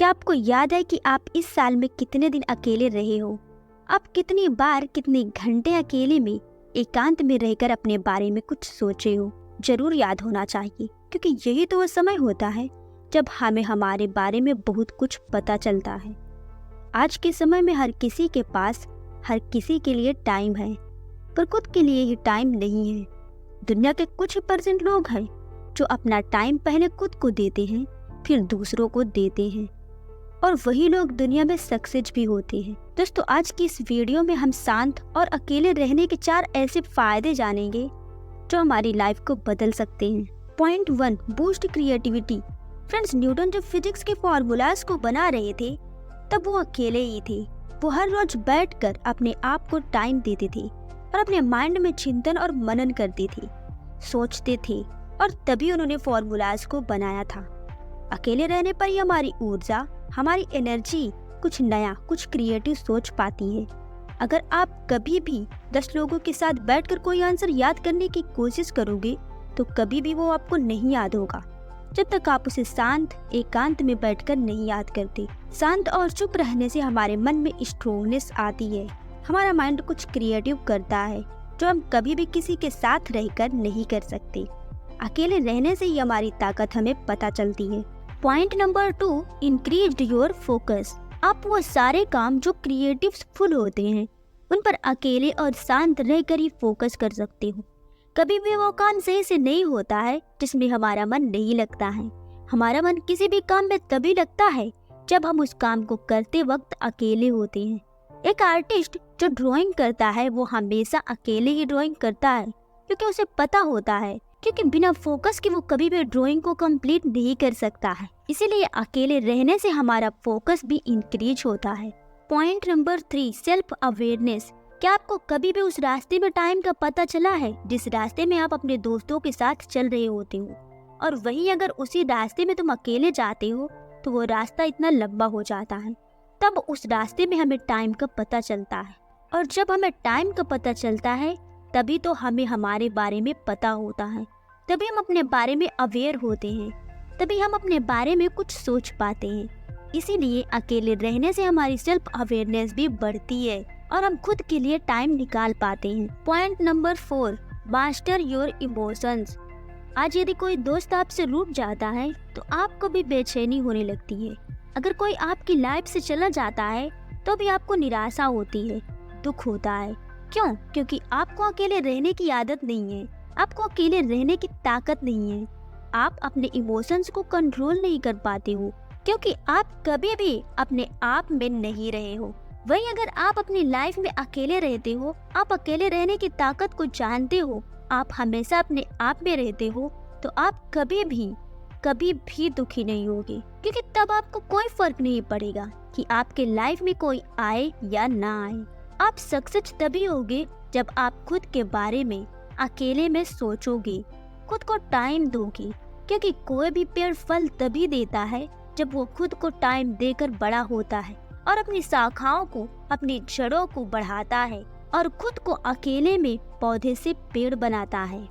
क्या आपको याद है कि आप इस साल में कितने दिन अकेले रहे हो? आप कितनी बार कितने घंटे अकेले में एकांत में रहकर अपने बारे में कुछ सोचे हो? जरूर याद होना चाहिए, क्योंकि यही तो वो समय होता है जब हमें हमारे बारे में बहुत कुछ पता चलता है। आज के समय में हर किसी के पास हर किसी के लिए टाइम है, पर खुद के लिए ही टाइम नहीं है। दुनिया के कुछ % लोग हैं जो अपना टाइम पहले खुद को देते हैं, फिर दूसरों को देते हैं, और वही लोग दुनिया में सक्सेस भी होते हैं। दोस्तों, आज की इस वीडियो में हम शांत और अकेले रहने के 4 ऐसे फायदे जानेंगे जो हमारी लाइफ को बदल सकते हैं। Point 1, boost creativity. Friends, Newton जब फिजिक्स के फॉर्मूलाज को बना रहे थे तब वो अकेले ही थे। वो हर रोज बैठकर अपने आप को टाइम देते थे और अपने माइंड में चिंतन और मनन करते थे, सोचते थे, और तभी उन्होंने फॉर्मूलाज को बनाया था। अकेले रहने पर ही हमारी ऊर्जा, हमारी एनर्जी कुछ नया, कुछ क्रिएटिव सोच पाती है। अगर आप कभी भी 10 लोगों के साथ बैठकर कोई आंसर याद करने की कोशिश करोगे तो कभी भी वो आपको नहीं याद होगा, जब तक आप उसे शांत एकांत में बैठकर नहीं याद करते। शांत और चुप रहने से हमारे मन में स्ट्रोंगनेस आती है। हमारा माइंड कुछ क्रिएटिव करता है जो हम कभी भी किसी के साथ रहकर नहीं कर सकते। अकेले रहने से ही हमारी ताकत हमें पता चलती है। Point number 2, increased your focus. आप वो सारे काम जो क्रिएटिव फुल होते हैं उन पर अकेले और शांत रहकर ही फोकस कर सकते हो। कभी भी वो काम सही से नहीं होता है जिसमें हमारा मन नहीं लगता है। हमारा मन किसी भी काम में तभी लगता है जब हम उस काम को करते वक्त अकेले होते हैं। एक आर्टिस्ट जो ड्राइंग करता है वो हमेशा अकेले ही ड्राइंग करता है, क्योंकि उसे पता होता है क्योंकि बिना फोकस के वो कभी भी ड्राइंग को कंप्लीट नहीं कर सकता है। इसीलिए अकेले रहने से हमारा फोकस भी इंक्रीज होता है। Point number 3, self awareness. क्या आपको कभी भी उस रास्ते में टाइम का पता चला है जिस रास्ते में आप अपने दोस्तों के साथ चल रहे होते हो, और वहीं अगर उसी रास्ते में तुम अकेले जाते हो तो वो रास्ता इतना लंबा हो जाता है। तब उस रास्ते में हमें टाइम का पता चलता है, और जब हमें टाइम का पता चलता है तभी तो हमें हमारे बारे में पता होता है, तभी हम अपने बारे में अवेयर होते हैं, तभी हम अपने बारे में कुछ सोच पाते हैं। इसीलिए अकेले रहने से हमारी सेल्फ अवेयरनेस भी बढ़ती है और हम खुद के लिए टाइम निकाल पाते हैं। Point number 4, master your emotions. आज यदि कोई दोस्त आपसे रूठ जाता है तो आपको भी बेचैनी होने लगती है। अगर कोई आपकी लाइफ से चला जाता है तो भी आपको निराशा होती है, दुख होता है। क्यों? क्योंकि आपको अकेले रहने की आदत नहीं है, आपको अकेले रहने की ताकत नहीं है। आप अपने इमोशंस को कंट्रोल नहीं कर पाते हो, क्योंकि आप कभी भी अपने आप में नहीं रहे हो। वहीं अगर आप अपनी लाइफ में अकेले रहते हो, आप अकेले रहने की ताकत को जानते हो, आप हमेशा अपने आप में रहते हो, तो आप कभी भी दुखी नहीं होगे, क्योंकि तब आपको कोई फर्क नहीं पड़ेगा कि आपके लाइफ में कोई आए या ना आए। आप सक्सेस तभी होगे जब आप खुद के बारे में अकेले में सोचोगे, खुद को टाइम दोगे, क्योंकि कोई भी पेड़ फल तभी देता है जब वो खुद को टाइम देकर बड़ा होता है और अपनी शाखाओं को, अपनी जड़ों को बढ़ाता है और खुद को अकेले में पौधे से पेड़ बनाता है।